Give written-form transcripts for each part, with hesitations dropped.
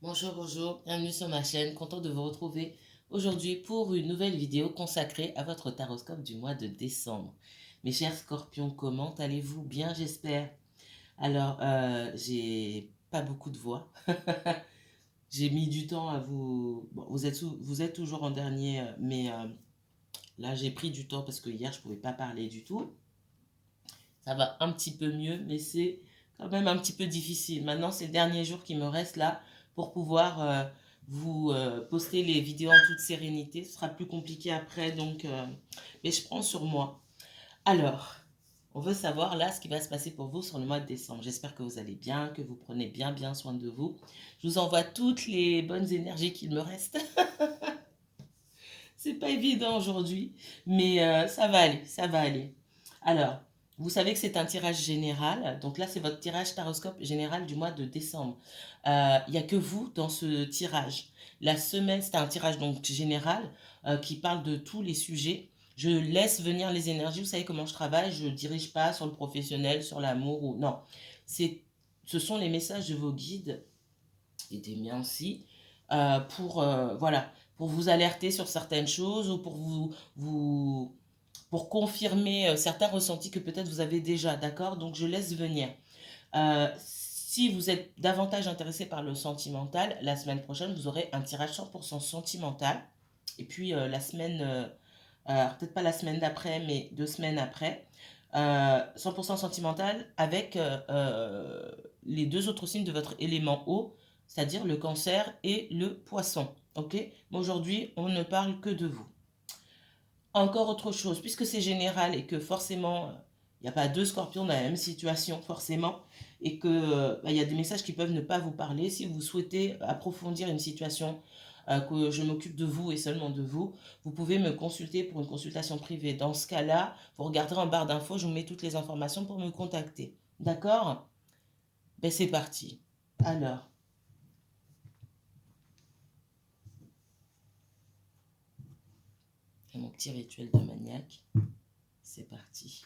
Bonjour, bonjour, bienvenue sur ma chaîne, content de vous retrouver aujourd'hui pour une nouvelle vidéo consacrée à votre taroscope du mois de décembre. Mes chers scorpions, comment allez-vous? Bien, j'espère. Alors, j'ai pas beaucoup de voix. J'ai mis du temps à vous... Bon, vous êtes toujours en dernier, mais là, j'ai pris du temps parce que hier, je pouvais pas parler du tout. Ça va un petit peu mieux, mais c'est quand même un petit peu difficile. Maintenant, c'est le dernier jour qui me reste là pour pouvoir vous poster les vidéos en toute sérénité. Ce sera plus compliqué après, donc, mais je prends sur moi. Alors, on veut savoir là ce qui va se passer pour vous sur le mois de décembre. J'espère que vous allez bien, que vous prenez bien soin de vous. Je vous envoie toutes les bonnes énergies qu'il me reste. C'est pas évident aujourd'hui, mais ça va aller, ça va aller. Alors, vous savez que c'est un tirage général. Donc là, c'est votre tirage taroscope général du mois de décembre. Il n'y a que vous dans ce tirage. La semaine, c'est un tirage donc général qui parle de tous les sujets. Je laisse venir les énergies. Vous savez comment je travaille. Je ne dirige pas sur le professionnel, sur l'amour ou non. C'est, ce sont les messages de vos guides et des miens aussi voilà, pour vous alerter sur certaines choses ou pour pour confirmer certains ressentis que peut-être vous avez déjà, d'accord? Donc je laisse venir. Si vous êtes davantage intéressé par le sentimental, la semaine prochaine, vous aurez un tirage 100% sentimental. Et puis la semaine, peut-être pas la semaine d'après, mais 2 semaines après, 100% sentimental avec les deux autres signes de votre élément eau, c'est-à-dire le cancer et le poisson. Ok? Mais aujourd'hui, on ne parle que de vous. Encore autre chose, puisque c'est général et que forcément, il n'y a pas deux scorpions dans la même situation, forcément, et que il y a des messages qui peuvent ne pas vous parler. Si vous souhaitez approfondir une situation, que je m'occupe de vous et seulement de vous, vous pouvez me consulter pour une consultation privée. Dans ce cas-là, vous regarderez en barre d'infos, je vous mets toutes les informations pour me contacter. D'accord? Ben c'est parti. Alors, mon petit rituel de maniaque. C'est parti.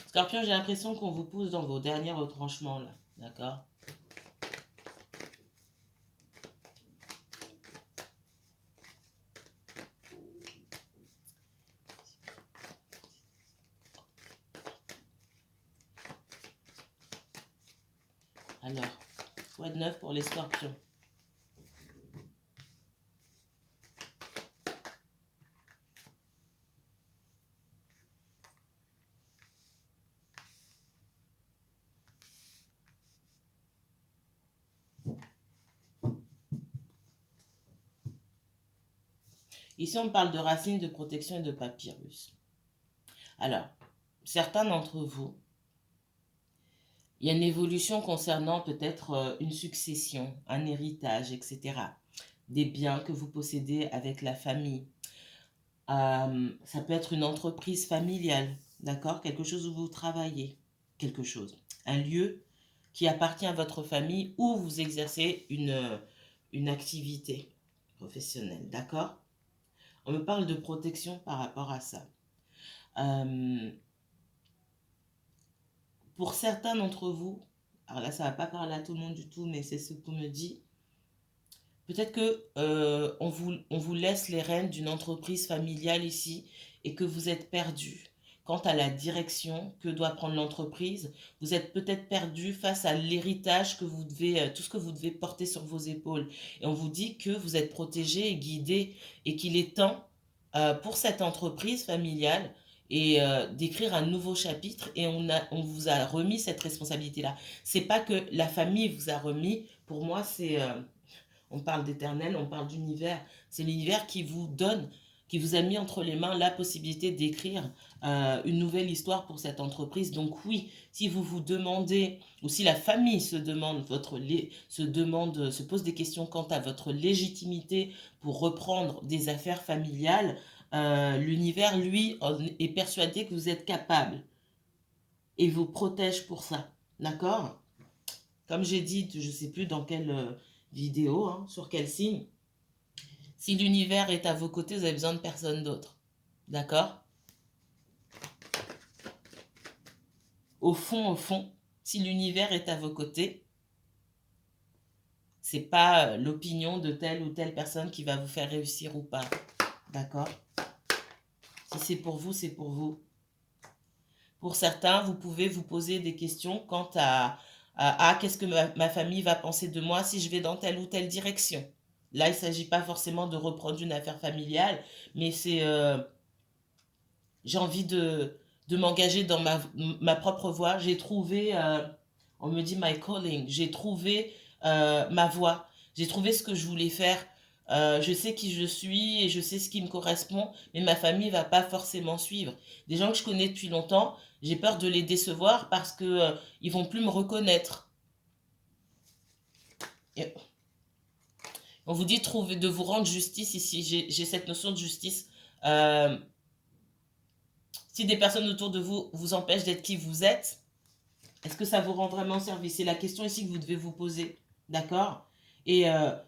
Scorpion, j'ai l'impression qu'on vous pousse dans vos derniers retranchements là. D'accord? Alors, quoi de neuf pour les scorpions? Ici, on parle de racines, de protection et de papyrus. Alors, certains d'entre vous, il y a une évolution concernant peut-être une succession, un héritage, etc. Des biens que vous possédez avec la famille. Ça peut être une entreprise familiale, d'accord? Quelque chose où vous travaillez, quelque chose. Un lieu qui appartient à votre famille où vous exercez une activité professionnelle, d'accord? On me parle de protection par rapport à ça. Pour certains d'entre vous, alors là, ça ne va pas parler à tout le monde du tout, mais c'est ce qu'on me dit. Peut-être que on vous laisse les rênes d'une entreprise familiale ici et que vous êtes perdu quant à la direction que doit prendre l'entreprise. Vous êtes peut-être perdu face à l'héritage que vous devez, tout ce que vous devez porter sur vos épaules. Et on vous dit que vous êtes protégé et guidé et qu'il est temps pour cette entreprise familiale et d'écrire un nouveau chapitre et on vous a remis cette responsabilité-là. C'est pas que la famille vous a remis, pour moi c'est on parle d'éternel, on parle d'univers. C'est l'univers qui vous donne, qui vous a mis entre les mains la possibilité d'écrire une nouvelle histoire pour cette entreprise. Donc oui, si vous vous demandez, ou si la famille se demande, se pose des questions quant à votre légitimité pour reprendre des affaires familiales, l'univers, lui, est persuadé que vous êtes capable et vous protège pour ça. D'accord? Comme j'ai dit, je ne sais plus dans quelle vidéo, hein, sur quel signe, si l'univers est à vos côtés, vous avez besoin de personne d'autre. D'accord? Au fond, si l'univers est à vos côtés, c'est pas l'opinion de telle ou telle personne qui va vous faire réussir ou pas. D'accord? Si c'est pour vous, c'est pour vous. Pour certains, vous pouvez vous poser des questions quant à qu'est-ce que ma famille va penser de moi si je vais dans telle ou telle direction. Là, il ne s'agit pas forcément de reprendre une affaire familiale, mais c'est j'ai envie de m'engager dans ma propre voie. J'ai trouvé, on me dit my calling, j'ai trouvé ma voie. J'ai trouvé ce que je voulais faire. Je sais qui je suis et je sais ce qui me correspond, mais ma famille ne va pas forcément suivre. Des gens que je connais depuis longtemps, j'ai peur de les décevoir parce que ils vont plus me reconnaître. Et on vous dit de vous rendre justice ici. J'ai cette notion de justice. Euh, Si des personnes autour de vous vous empêchent d'être qui vous êtes, est-ce que ça vous rend vraiment service? C'est la question ici que vous devez vous poser. D'accord? Et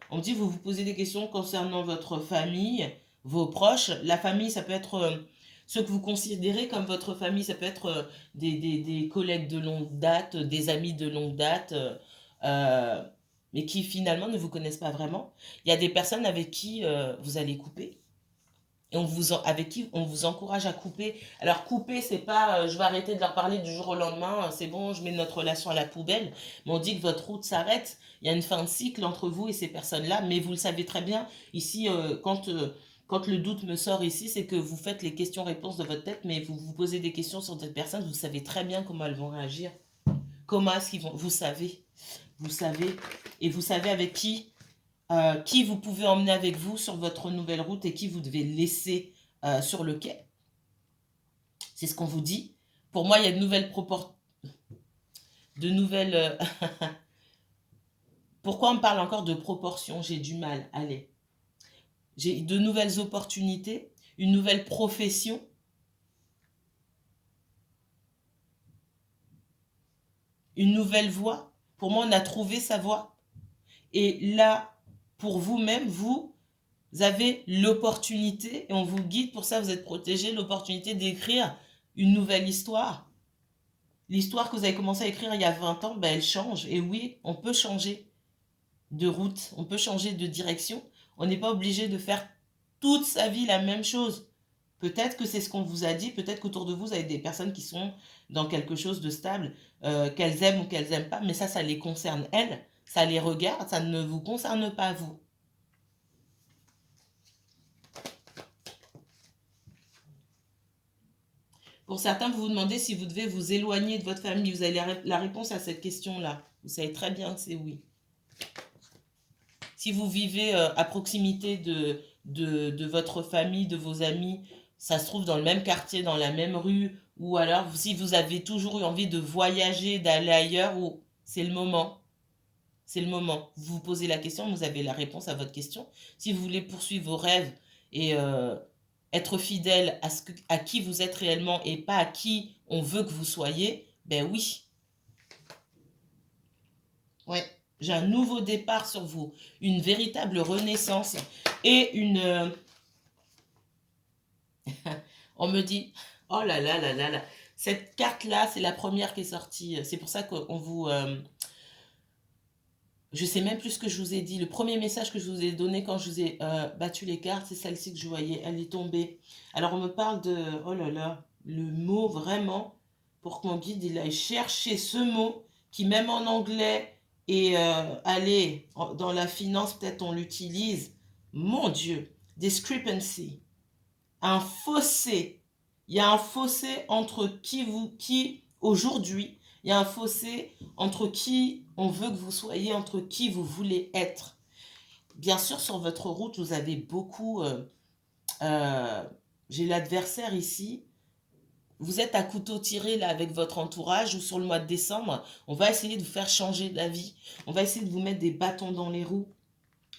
on dit, vous vous posez des questions concernant votre famille, vos proches. La famille, ça peut être ceux que vous considérez comme votre famille. Ça peut être des collègues de longue date, des amis de longue date, mais qui finalement ne vous connaissent pas vraiment. Il y a des personnes avec qui vous allez couper et avec qui on vous encourage à couper. Alors couper, c'est pas je vais arrêter de leur parler du jour au lendemain, c'est bon, je mets notre relation à la poubelle, mais on dit que votre route s'arrête, il y a une fin de cycle entre vous et ces personnes-là, mais vous le savez très bien, ici, quand le doute me sort ici, c'est que vous faites les questions-réponses de votre tête, mais vous vous posez des questions sur cette personne, vous savez très bien comment elles vont réagir, comment est-ce qu'ils vont, vous savez, et vous savez avec qui vous pouvez emmener avec vous sur votre nouvelle route et qui vous devez laisser sur le quai. C'est ce qu'on vous dit. Pour moi, il y a de nouvelles proportions. De nouvelles. Pourquoi on parle encore de proportions? J'ai du mal. Allez. J'ai de nouvelles opportunités, une nouvelle profession. Une nouvelle voie. Pour moi, on a trouvé sa voie. Et là, pour vous-même, vous avez l'opportunité, et on vous guide, pour ça vous êtes protégé, l'opportunité d'écrire une nouvelle histoire. L'histoire que vous avez commencé à écrire il y a 20 ans, ben elle change. Et oui, on peut changer de route, on peut changer de direction. On n'est pas obligé de faire toute sa vie la même chose. Peut-être que c'est ce qu'on vous a dit, peut-être qu'autour de vous, vous avez des personnes qui sont dans quelque chose de stable, qu'elles aiment ou qu'elles n'aiment pas, mais ça les concerne elles, ça les regarde, ça ne vous concerne pas vous. Pour certains, vous vous demandez si vous devez vous éloigner de votre famille. Vous avez la réponse à cette question-là. Vous savez très bien que c'est oui. Si vous vivez à proximité de votre famille, de vos amis, ça se trouve dans le même quartier, dans la même rue, ou alors si vous avez toujours eu envie de voyager, d'aller ailleurs, ou c'est le moment. C'est le moment. Vous vous posez la question, vous avez la réponse à votre question. Si vous voulez poursuivre vos rêves et être fidèle à qui vous êtes réellement et pas à qui on veut que vous soyez, ben oui. Ouais. J'ai un nouveau départ sur vous, une véritable renaissance et une... On me dit, oh là là là là là, cette carte-là, c'est la première qui est sortie. C'est pour ça qu'on vous... je sais même plus ce que je vous ai dit. Le premier message que je vous ai donné quand je vous ai battu les cartes, c'est celle-ci que je voyais. Elle est tombée. Alors on me parle de... Oh là là, le mot vraiment, pour que mon guide il aille chercher ce mot qui même en anglais et allez, dans la finance peut-être on l'utilise. Mon Dieu, discrepancy, un fossé. Il y a un fossé entre qui aujourd'hui, il y a un fossé entre qui on veut que vous soyez, entre qui vous voulez être. Bien sûr, sur votre route, vous avez beaucoup... j'ai l'adversaire ici. Vous êtes à couteau tiré là avec votre entourage ou sur le mois de décembre, on va essayer de vous faire changer d'avis. On va essayer de vous mettre des bâtons dans les roues.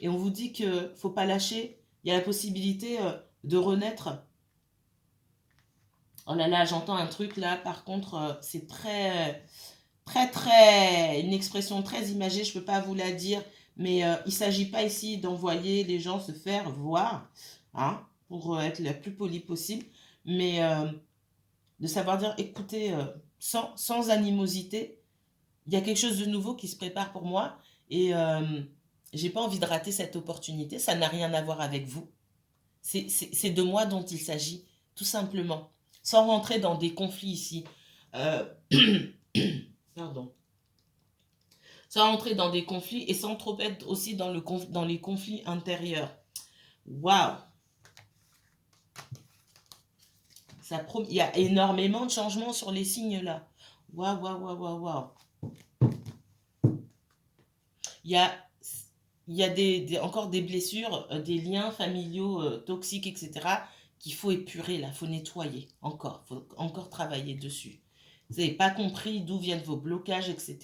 Et on vous dit qu'il ne faut pas lâcher. Il y a la possibilité de renaître Oh là là, j'entends un truc là, par contre, c'est très, une expression très imagée, je ne peux pas vous la dire, mais il ne s'agit pas ici d'envoyer les gens se faire voir, hein, pour être le plus poli possible, mais de savoir dire, écoutez, sans animosité, il y a quelque chose de nouveau qui se prépare pour moi et j'ai pas envie de rater cette opportunité, ça n'a rien à voir avec vous, c'est de moi dont il s'agit, tout simplement, sans rentrer dans des conflits ici. Euh, pardon. Sans rentrer dans des conflits et sans trop être aussi dans, dans les conflits intérieurs. Waouh! Il y a énormément de changements sur les signes là. Waouh, waouh, waouh, waouh, waouh. Il y a, il y a encore des blessures, des liens familiaux toxiques, etc. qu'il faut épurer là, il faut nettoyer encore, il faut encore travailler dessus. Vous n'avez pas compris d'où viennent vos blocages, etc.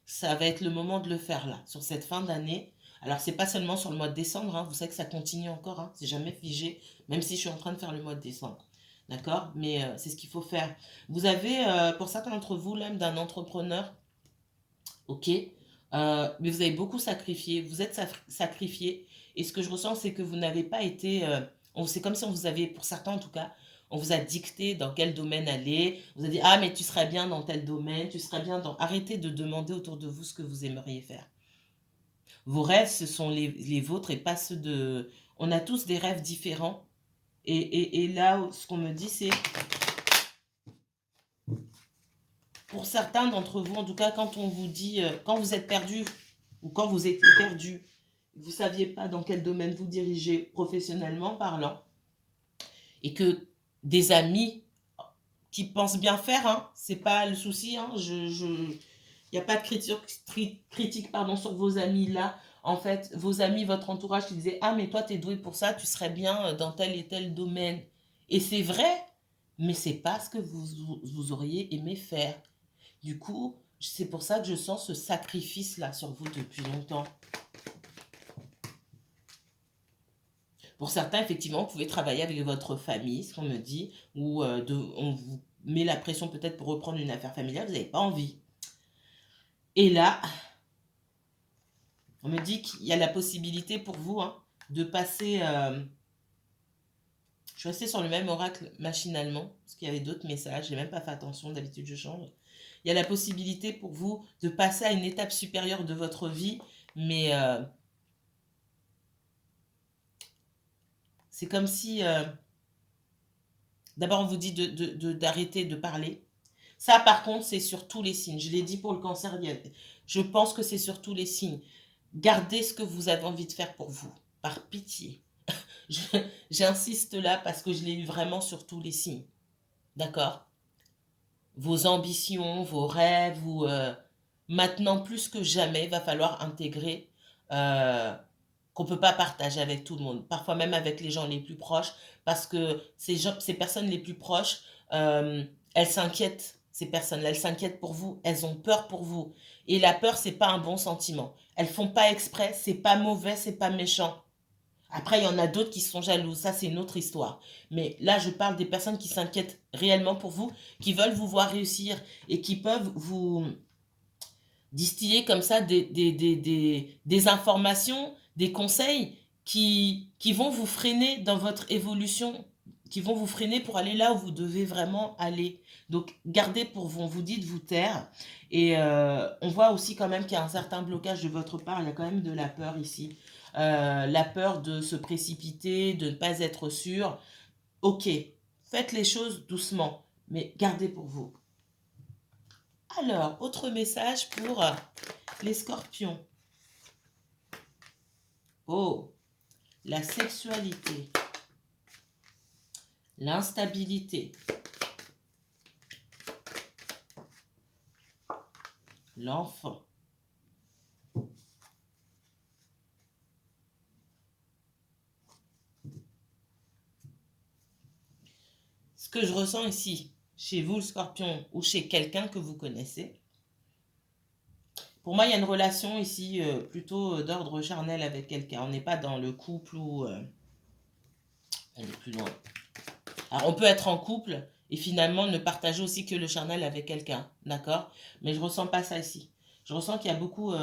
Ça va être le moment de le faire là, sur cette fin d'année. Alors, c'est pas seulement sur le mois de décembre, hein, vous savez que ça continue encore, hein, c'est jamais figé, même si je suis en train de faire le mois de décembre. D'accord? Mais c'est ce qu'il faut faire. Vous avez, pour certains d'entre vous, l'âme d'un entrepreneur, ok, mais vous avez beaucoup sacrifié, vous êtes sacrifié, et ce que je ressens, c'est que vous n'avez pas été, c'est comme si on vous avait, pour certains en tout cas, on vous a dicté dans quel domaine aller, on vous a dit, ah mais tu serais bien dans tel domaine, tu serais bien dans... Arrêtez de demander autour de vous ce que vous aimeriez faire. Vos rêves, ce sont les vôtres et pas ceux de... On a tous des rêves différents, et là, ce qu'on me dit, c'est, pour certains d'entre vous, en tout cas, quand on vous dit, quand vous êtes perdu, ou quand vous étiez perdu, vous ne saviez pas dans quel domaine vous dirigez professionnellement parlant, et que des amis qui pensent bien faire, hein, c'est pas le souci, hein, il n'y a pas de critique pardon, sur vos amis là. En fait, vos amis, votre entourage qui disaient, ah mais toi tu es doué pour ça, tu serais bien dans tel et tel domaine. Et c'est vrai, mais c'est pas ce que vous auriez aimé faire. Du coup, c'est pour ça que je sens ce sacrifice là sur vous depuis longtemps. Pour certains, effectivement, vous pouvez travailler avec votre famille, ce qu'on me dit, ou on vous met la pression peut-être pour reprendre une affaire familiale, vous n'avez pas envie. Et là, on me dit qu'il y a la possibilité pour vous, hein, de passer... je suis restée sur le même oracle machinalement, parce qu'il y avait d'autres messages, je n'ai même pas fait attention, d'habitude je change. Il y a la possibilité pour vous de passer à une étape supérieure de votre vie, mais c'est comme si... d'abord, on vous dit d'arrêter de parler. Ça, par contre, c'est sur tous les signes. Je l'ai dit pour le cancer. Je pense que c'est sur tous les signes. Gardez ce que vous avez envie de faire pour vous. Par pitié. J'insiste là parce que je l'ai eu vraiment sur tous les signes. D'accord? Vos ambitions, vos rêves, maintenant plus que jamais, il va falloir intégrer qu'on ne peut pas partager avec tout le monde, parfois même avec les gens les plus proches, parce que ces personnes les plus proches, elles s'inquiètent, ces personnes-là, elles s'inquiètent pour vous, elles ont peur pour vous. Et la peur, c'est pas un bon sentiment. Elles font pas exprès, c'est pas mauvais, c'est pas méchant. Après, il y en a d'autres qui sont jalouses, ça c'est une autre histoire. Mais là, je parle des personnes qui s'inquiètent réellement pour vous, qui veulent vous voir réussir et qui peuvent vous distiller comme ça des informations, des conseils qui vont vous freiner dans votre évolution, qui vont vous freiner pour aller là où vous devez vraiment aller. Donc, gardez pour vous, on vous dit de vous taire. Et on voit aussi quand même qu'il y a un certain blocage de votre part, il y a quand même de la peur ici. La peur de se précipiter, de ne pas être sûr. Ok, faites les choses doucement, mais gardez pour vous. Alors, autre message pour les scorpions. Oh, la sexualité, l'instabilité, l'enfant. Ce que je ressens ici, chez vous le scorpion ou chez quelqu'un que vous connaissez, pour moi il y a une relation ici plutôt d'ordre charnel avec quelqu'un. On n'est pas dans le couple où... on est plus loin. Alors on peut être en couple et finalement ne partager aussi que le charnel avec quelqu'un, d'accord? Mais je ressens pas ça ici. Je ressens qu'il y a beaucoup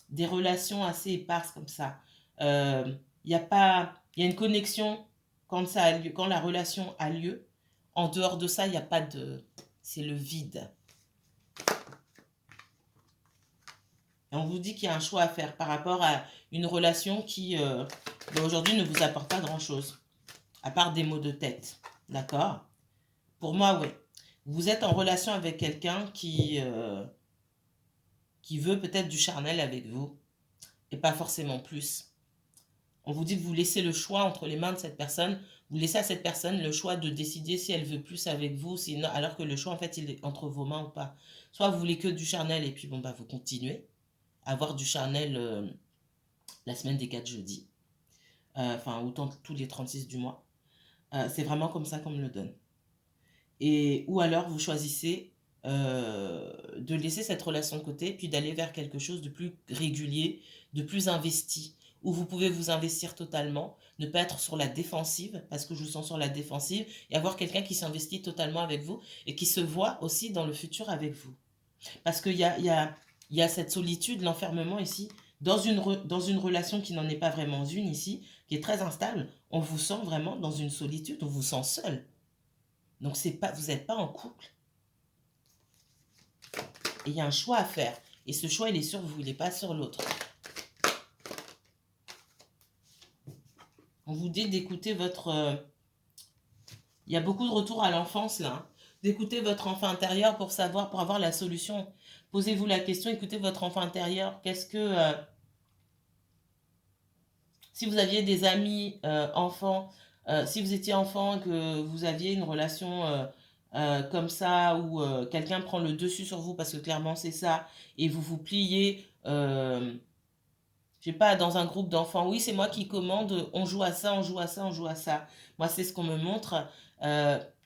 des relations assez éparses comme ça. Il y a pas, il y a une connexion quand ça a lieu, quand la relation a lieu. En dehors de ça, il n'y a pas de, c'est le vide. Et on vous dit qu'il y a un choix à faire par rapport à une relation qui, aujourd'hui, ne vous apporte pas grand-chose, à part des maux de tête. D'accord? Pour moi, oui. Vous êtes en relation avec quelqu'un qui veut peut-être du charnel avec vous, et pas forcément plus. On vous dit que vous laissez le choix entre les mains de cette personne. Vous laissez à cette personne le choix de décider si elle veut plus avec vous, sinon, alors que le choix, en fait, il est entre vos mains ou pas. Soit vous voulez que du charnel et puis, bon, bah, vous continuez à avoir du charnel la semaine des 4 jeudis. Enfin, autant tous les 36 du mois. C'est vraiment comme ça qu'on me le donne. Et, ou alors, vous choisissez de laisser cette relation de côté, puis d'aller vers quelque chose de plus régulier, de plus investi, où vous pouvez vous investir totalement, ne pas être sur la défensive, parce que je vous sens sur la défensive, et avoir quelqu'un qui s'investit totalement avec vous, et qui se voit aussi dans le futur avec vous. Parce qu'il y a cette solitude, l'enfermement ici, dans une relation qui n'en est pas vraiment une ici, qui est très instable, on vous sent vraiment dans une solitude, on vous sent seul. Donc pas, vous n'êtes pas en couple. Et il y a un choix à faire. Et ce choix, il est sur vous, il n'est pas sur l'autre. On vous dit d'écouter votre... il y a beaucoup de retours à l'enfance, là. Hein. D'écouter votre enfant intérieur pour savoir, pour avoir la solution. Posez-vous la question, écoutez votre enfant intérieur. Qu'est-ce que... si vous aviez des amis enfants, si vous étiez enfant et que vous aviez une relation comme ça, où quelqu'un prend le dessus sur vous, parce que clairement c'est ça, et vous vous pliez, je sais pas, dans un groupe d'enfants, oui c'est moi qui commande, on joue à ça, on joue à ça, on joue à ça. Moi c'est ce qu'on me montre.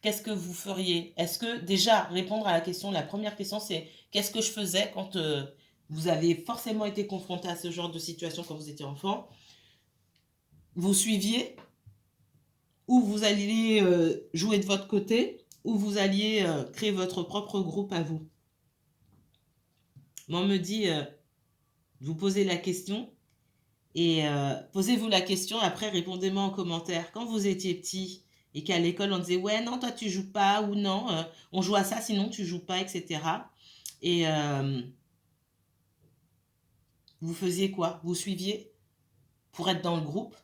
Qu'est-ce que vous feriez? Est-ce que déjà répondre à la question, la première question c'est qu'est-ce que je faisais quand vous avez forcément été confronté à ce genre de situation quand vous étiez enfant? Vous suiviez, ou vous alliez jouer de votre côté, ou vous alliez créer votre propre groupe à vous. Moi, on me dit, vous posez la question, et posez-vous la question, après répondez-moi en commentaire. Quand vous étiez petit, et qu'à l'école, on disait, ouais, non, toi, tu joues pas, ou non, on joue à ça, sinon tu joues pas, etc. Et vous faisiez quoi? Vous suiviez pour être dans le groupe,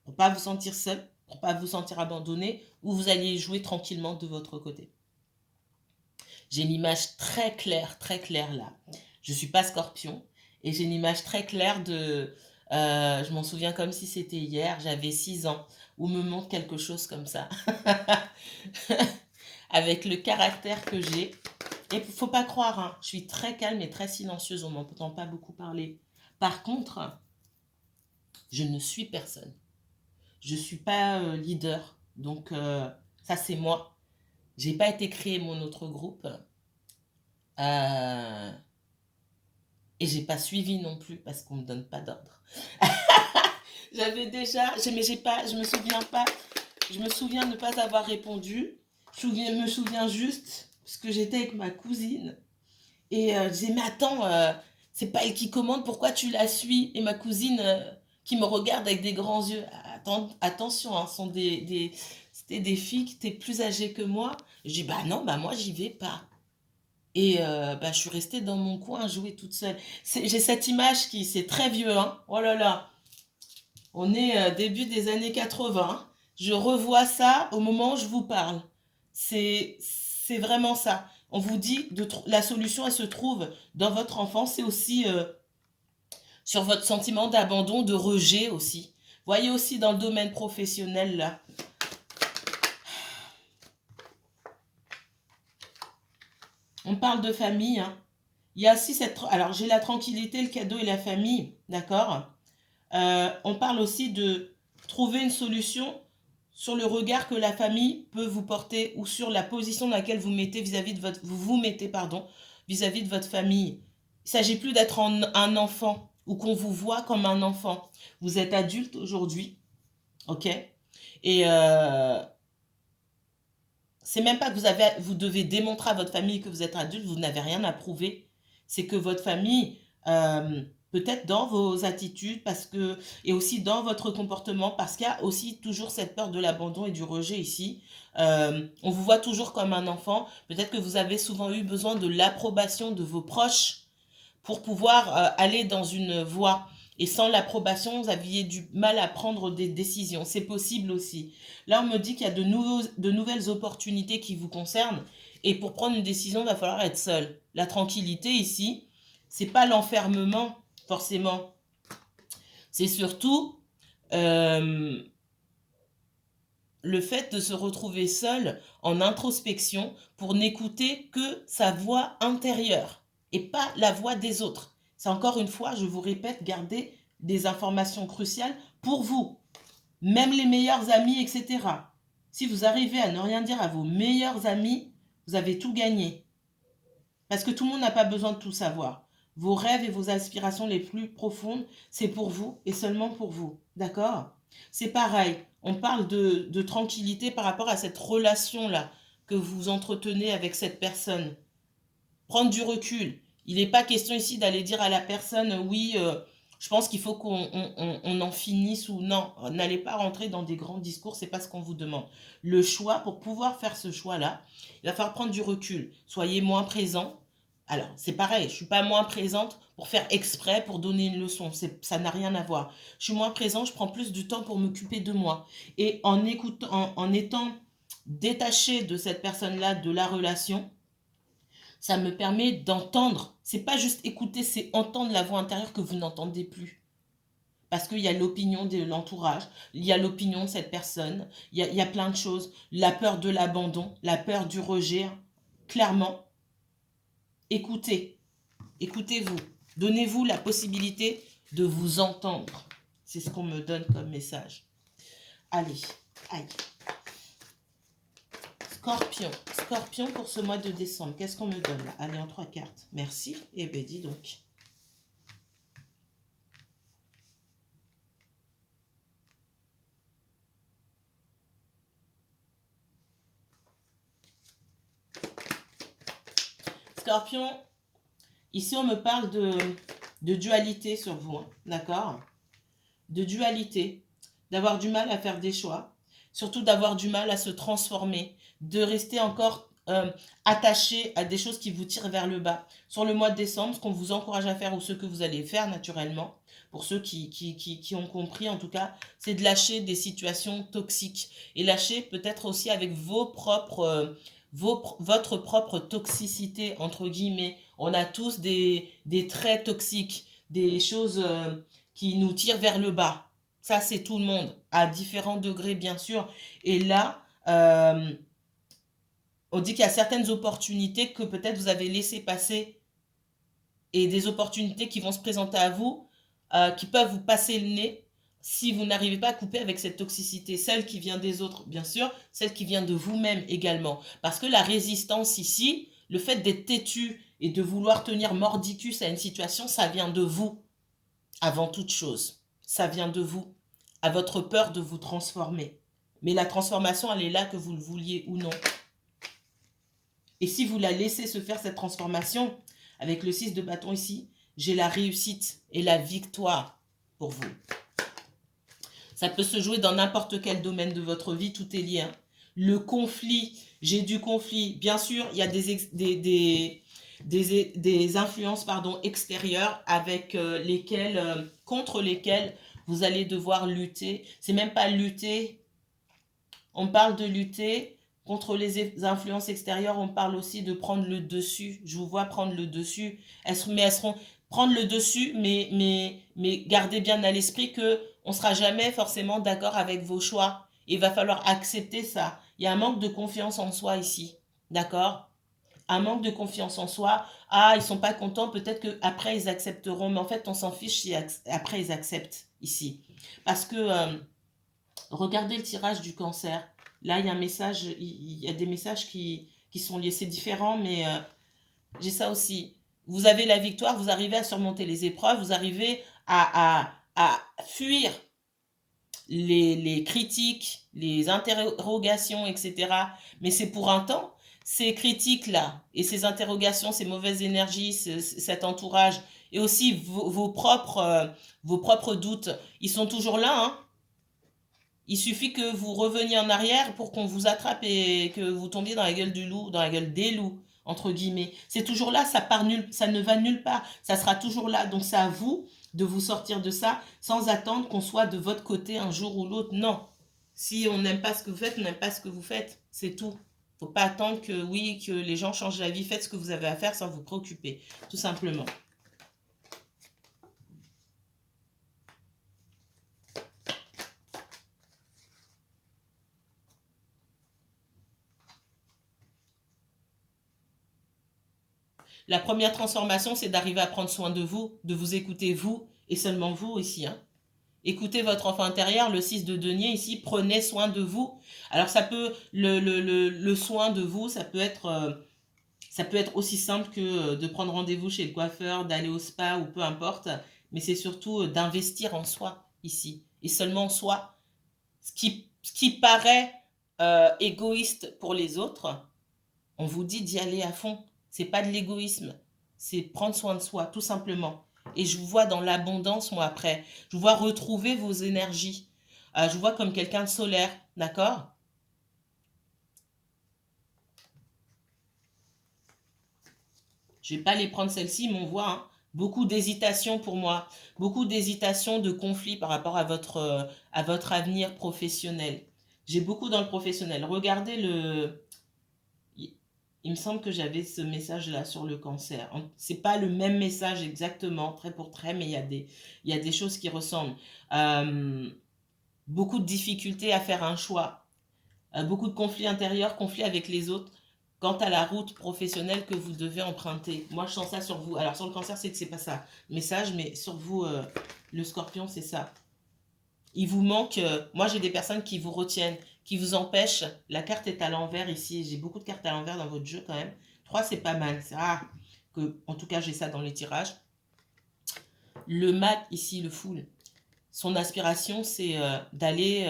pour pas vous sentir seul, pour pas vous sentir abandonné, ou vous alliez jouer tranquillement de votre côté. J'ai une image très claire là. Je suis pas Scorpion, et j'ai une image très claire de... je m'en souviens comme si c'était hier, j'avais 6 ans, où me montre quelque chose comme ça. Avec le caractère que j'ai. Et faut pas croire, hein, je suis très calme et très silencieuse, on m'entend pas beaucoup parler. Par contre, je ne suis personne. Je suis pas leader, donc ça c'est moi. J'ai pas été créer mon autre groupe. Et j'ai pas suivi non plus parce qu'on me donne pas d'ordre. J'avais déjà, mais j'ai pas, je me souviens pas, je me souviens ne pas avoir répondu. Me souviens juste parce que j'étais avec ma cousine et je disais mais attends, c'est pas elle qui commande, pourquoi tu la suis? Et ma cousine qui me regarde avec des grands yeux. Attention, hein, c'était des filles qui étaient plus âgées que moi. Je dis bah non, bah moi j'y vais pas. Et bah, je suis restée dans mon coin à jouer toute seule. J'ai cette image qui, c'est très vieux, hein. Oh là là, on est début des années 80. Je revois ça au moment où je vous parle. C'est vraiment ça. On vous dit, la solution, elle se trouve dans votre enfance et aussi sur votre sentiment d'abandon, de rejet aussi. Voyez aussi dans le domaine professionnel, là. On parle de famille, hein. Il y a aussi cette... Alors, j'ai la tranquillité, le cadeau et la famille, d'accord? On parle aussi de trouver une solution sur le regard que la famille peut vous porter ou sur la position dans laquelle vous mettez vis-à-vis de votre... Vous vous mettez, pardon, vis-à-vis de votre famille. Il ne s'agit plus d'être un enfant ou qu'on vous voit comme un enfant. Vous êtes adulte aujourd'hui, ok? Et c'est même pas que vous devez démontrer à votre famille que vous êtes adulte, vous n'avez rien à prouver. C'est que votre famille, peut-être dans vos attitudes, et aussi dans votre comportement, parce qu'il y a aussi toujours cette peur de l'abandon et du rejet ici. On vous voit toujours comme un enfant. Peut-être que vous avez souvent eu besoin de l'approbation de vos proches pour pouvoir aller dans une voie. Et sans l'approbation, vous aviez du mal à prendre des décisions. C'est possible aussi. Là, on me dit qu'il y a de nouvelles opportunités qui vous concernent. Et pour prendre une décision, il va falloir être seul. La tranquillité ici, c'est pas l'enfermement, forcément. C'est surtout euh, le fait de se retrouver seul en introspection pour n'écouter que sa voix intérieure et pas la voix des autres. C'est encore une fois, je vous répète, garder des informations cruciales pour vous, même les meilleurs amis, etc. Si vous arrivez à ne rien dire à vos meilleurs amis, vous avez tout gagné. Parce que tout le monde n'a pas besoin de tout savoir. Vos rêves et vos aspirations les plus profondes, c'est pour vous et seulement pour vous. D'accord? C'est pareil. On parle de tranquillité par rapport à cette relation-là que vous entretenez avec cette personne. Prendre du recul. Il n'est pas question ici d'aller dire à la personne, oui, je pense qu'il faut qu'on en finisse ou non. N'allez pas rentrer dans des grands discours, c'est pas ce qu'on vous demande. Le choix, pour pouvoir faire ce choix-là, il va falloir prendre du recul. Soyez moins présent. Alors, c'est pareil, je suis pas moins présente pour faire exprès, pour donner une leçon. Ça n'a rien à voir. Je suis moins présente, je prends plus du temps pour m'occuper de moi. Et en écoutant, en étant détachée de cette personne-là, de la relation, ça me permet d'entendre. C'est pas juste écouter, c'est entendre la voix intérieure que vous n'entendez plus. Parce qu'il y a l'opinion de l'entourage, il y a l'opinion de cette personne, il y a plein de choses. La peur de l'abandon, la peur du rejet. Clairement, écoutez, écoutez-vous. Donnez-vous la possibilité de vous entendre. C'est ce qu'on me donne comme message. Allez, aïe. Scorpion. Scorpion pour ce mois de décembre. Qu'est-ce qu'on me donne là? Allez, en 3 cartes. Merci. Eh bien, dis donc. Scorpion, ici on me parle de dualité sur vous, hein, d'accord? De dualité, d'avoir du mal à faire des choix, surtout d'avoir du mal à se transformer, de rester encore attaché à des choses qui vous tirent vers le bas. Sur le mois de décembre, ce qu'on vous encourage à faire ou ce que vous allez faire naturellement, pour ceux qui ont compris en tout cas, c'est de lâcher des situations toxiques et lâcher peut-être aussi avec votre propre toxicité, entre guillemets. On a tous des traits toxiques, des choses qui nous tirent vers le bas. Ça, c'est tout le monde, à différents degrés, bien sûr. Et là, on dit qu'il y a certaines opportunités que peut-être vous avez laissées passer et des opportunités qui vont se présenter à vous, qui peuvent vous passer le nez si vous n'arrivez pas à couper avec cette toxicité, celle qui vient des autres, bien sûr, celle qui vient de vous-même également. Parce que la résistance ici, le fait d'être têtu et de vouloir tenir mordicus à une situation, ça vient de vous, avant toute chose. Ça vient de vous, à votre peur de vous transformer. Mais la transformation, elle est là que vous le vouliez ou non. Et si vous la laissez se faire, cette transformation, avec le 6 de bâton ici, j'ai la réussite et la victoire pour vous. Ça peut se jouer dans n'importe quel domaine de votre vie, tout est lié. Hein. Le conflit, j'ai du conflit. Bien sûr, il y a des influences extérieures avec contre lesquelles vous allez devoir lutter. C'est même pas lutter. On parle de lutter contre les influences extérieures. On parle aussi de prendre le dessus. Je vous vois prendre le dessus. Elles seront prendre le dessus, mais gardez bien à l'esprit que on sera jamais forcément d'accord avec vos choix. Il va falloir accepter ça. Il y a un manque de confiance en soi ici. D'accord? Un manque de confiance en soi. Ah, ils sont pas contents, peut-être qu'après ils accepteront, mais en fait on s'en fiche si après ils acceptent ici. Parce que regardez le tirage du cancer. Là, il y a un message, il y a des messages qui sont liés. C'est différent, mais j'ai ça aussi. Vous avez la victoire, vous arrivez à surmonter les épreuves, vous arrivez à fuir les critiques, les interrogations, etc. Mais c'est pour un temps. Ces critiques-là et ces interrogations, ces mauvaises énergies, cet entourage et aussi vos propres doutes, ils sont toujours là, hein. Il suffit que vous reveniez en arrière pour qu'on vous attrape et que vous tombiez dans la gueule du loup, dans la gueule des loups, entre guillemets. C'est toujours là, ça ne va nulle part. Ça sera toujours là. Donc c'est à vous de vous sortir de ça sans attendre qu'on soit de votre côté un jour ou l'autre. Non. Si on n'aime pas ce que vous faites, on n'aime pas ce que vous faites. C'est tout. Faut pas attendre que, oui, que les gens changent la vie. Faites ce que vous avez à faire sans vous préoccuper. Tout simplement. La première transformation, c'est d'arriver à prendre soin de vous écouter vous et seulement vous ici, hein. Écoutez votre enfant intérieur, le 6 de denier ici, prenez soin de vous. Alors ça peut, le soin de vous, ça peut être aussi simple que de prendre rendez-vous chez le coiffeur, d'aller au spa ou peu importe, mais c'est surtout d'investir en soi ici, et seulement en soi. Ce qui paraît égoïste pour les autres, on vous dit d'y aller à fond. C'est pas de l'égoïsme, c'est prendre soin de soi, tout simplement. Et je vous vois dans l'abondance, moi, après. Je vous vois retrouver vos énergies. Je vous vois comme quelqu'un de solaire, d'accord? Je vais pas les prendre celles-ci, mais on voit, hein, beaucoup d'hésitation pour moi. Beaucoup d'hésitation, de conflit par rapport à votre avenir professionnel. J'ai beaucoup dans le professionnel. Regardez le, il me semble que j'avais ce message-là sur le cancer. C'est pas le même message exactement, trait pour trait, mais il y a des choses qui ressemblent. Euh, Beaucoup de difficultés à faire un choix. Beaucoup de conflits intérieurs, conflits avec les autres, quant à la route professionnelle que vous devez emprunter. Moi, je sens ça sur vous. Alors, sur le cancer, c'est que c'est pas ça. Message, mais sur vous, le scorpion, c'est ça. Il vous manque, moi j'ai des personnes qui vous retiennent, qui vous empêchent. La carte est à l'envers ici. J'ai beaucoup de cartes à l'envers dans votre jeu quand même. 3 c'est pas mal. C'est rare que, en tout cas, j'ai ça dans les tirages. Le mat ici, le full. Son aspiration, c'est d'aller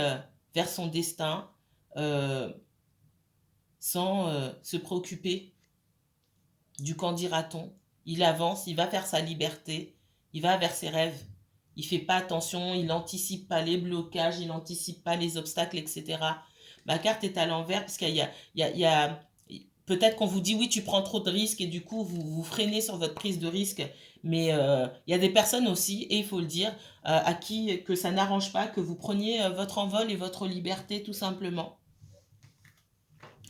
vers son destin euh, sans se préoccuper du qu'en dira-t-on. Il avance, il va vers sa liberté, il va vers ses rêves. Il fait pas attention, il n'anticipe pas les blocages, il n'anticipe pas les obstacles, etc. Ma carte est à l'envers parce qu'il y a, il y a peut-être qu'on vous dit oui, tu prends trop de risques et du coup vous vous freinez sur votre prise de risque. Mais il y a des personnes aussi, et il faut le dire, à qui que ça n'arrange pas que vous preniez votre envol et votre liberté tout simplement.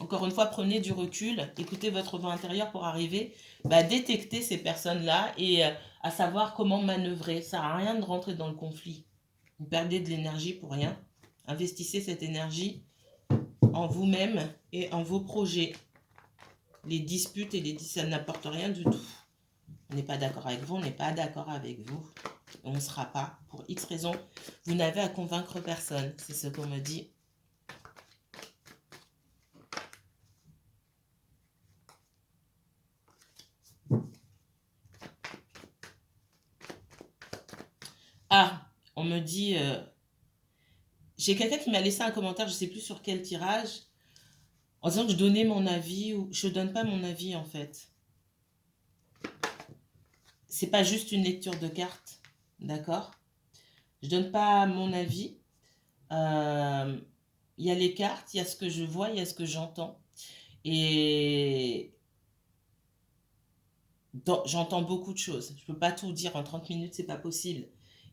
Encore une fois, prenez du recul, écoutez votre voix intérieure pour arriver à détecter ces personnes-là et à savoir comment manœuvrer. Ça sert à rien de rentrer dans le conflit. Vous perdez de l'énergie pour rien. Investissez cette énergie en vous-même et en vos projets. Les disputes et ça n'apporte rien du tout. On n'est pas d'accord avec vous, on n'est pas d'accord avec vous. On ne sera pas. Pour X raisons, vous n'avez à convaincre personne. C'est ce qu'on me dit. Ah, on me dit... j'ai quelqu'un qui m'a laissé un commentaire, je ne sais plus sur quel tirage, en disant que je donnais mon avis ou je ne donne pas mon avis en fait. C'est pas juste une lecture de cartes, d'accord? Je donne pas mon avis. Il y a les cartes, il y a ce que je vois, il y a ce que j'entends. Et j'entends beaucoup de choses. Je peux pas tout dire en 30 minutes, c'est pas possible.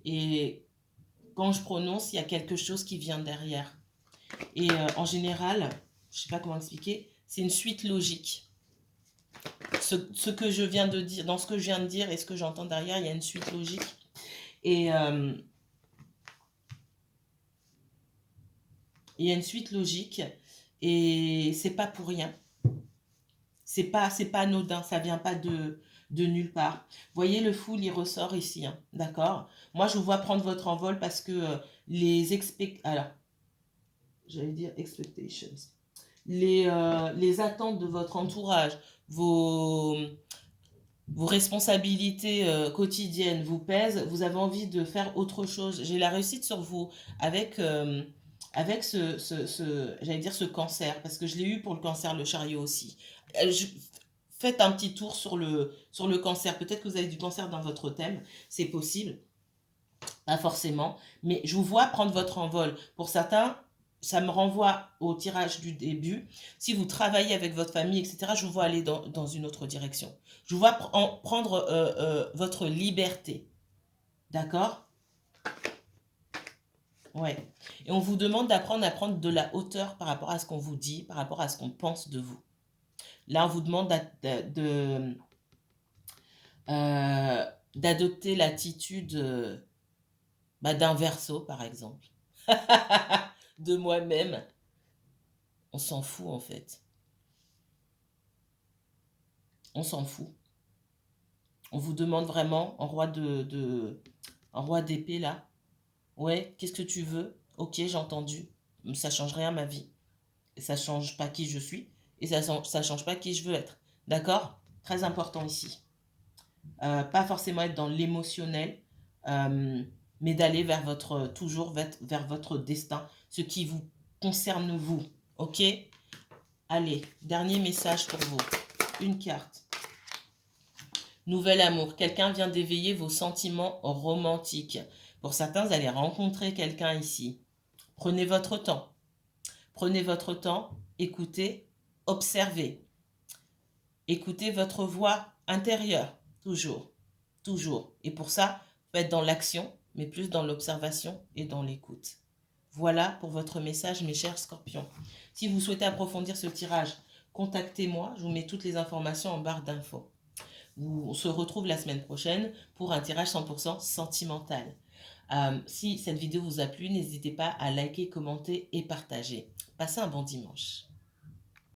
Et quand je prononce, il y a quelque chose qui vient derrière. Et en général, je sais pas comment expliquer, c'est une suite logique. Ce que je viens de dire, dans ce que je viens de dire et ce que j'entends derrière, il y a une suite logique. Et il y a une suite logique et c'est pas pour rien. C'est pas anodin, ça vient pas de nulle part. Vous voyez, le full, il ressort ici, hein, d'accord? Moi, je vous vois prendre votre envol parce que alors, j'allais dire expectations. Les attentes de votre entourage, vos, Vos responsabilités quotidiennes vous pèsent, vous avez envie de faire autre chose. J'ai la réussite sur vous avec, avec j'allais dire ce cancer, parce que je l'ai eu pour le cancer, le chariot aussi. Faites un petit tour sur le cancer. Peut-être que vous avez du cancer dans votre thème, c'est possible, pas forcément, mais je vous vois prendre votre envol. Pour certains, ça me renvoie au tirage du début. Si vous travaillez avec votre famille, etc., je vous vois aller dans une autre direction. Je vous vois prendre votre liberté. D'accord? Ouais. Et on vous demande d'apprendre à prendre de la hauteur par rapport à ce qu'on vous dit, par rapport à ce qu'on pense de vous. Là, on vous demande euh, d'adopter l'attitude d'un verso, par exemple. De moi-même. On s'en fout, en fait. On s'en fout. On vous demande vraiment, en roi d'épée, là. Ouais, qu'est-ce que tu veux? Ok, j'ai entendu. Ça change rien à ma vie. Ça change pas qui je suis. Et ça change pas qui je veux être. D'accord? Très important ici. Pas forcément être dans l'émotionnel, euh, mais d'aller vers toujours vers votre destin, ce qui vous concerne vous. Ok? Allez, dernier message pour vous. Une carte. Nouvel amour. Quelqu'un vient d'éveiller vos sentiments romantiques. Pour certains, vous allez rencontrer quelqu'un ici. Prenez votre temps. Prenez votre temps. Écoutez. Observez. Écoutez votre voix intérieure. Toujours. Toujours. Et pour ça, faites dans l'action, mais plus dans l'observation et dans l'écoute. Voilà pour votre message, mes chers scorpions. Si vous souhaitez approfondir ce tirage, contactez-moi. Je vous mets toutes les informations en barre d'infos. On se retrouve la semaine prochaine pour un tirage 100% sentimental. Si cette vidéo vous a plu, n'hésitez pas à liker, commenter et partager. Passez un bon dimanche.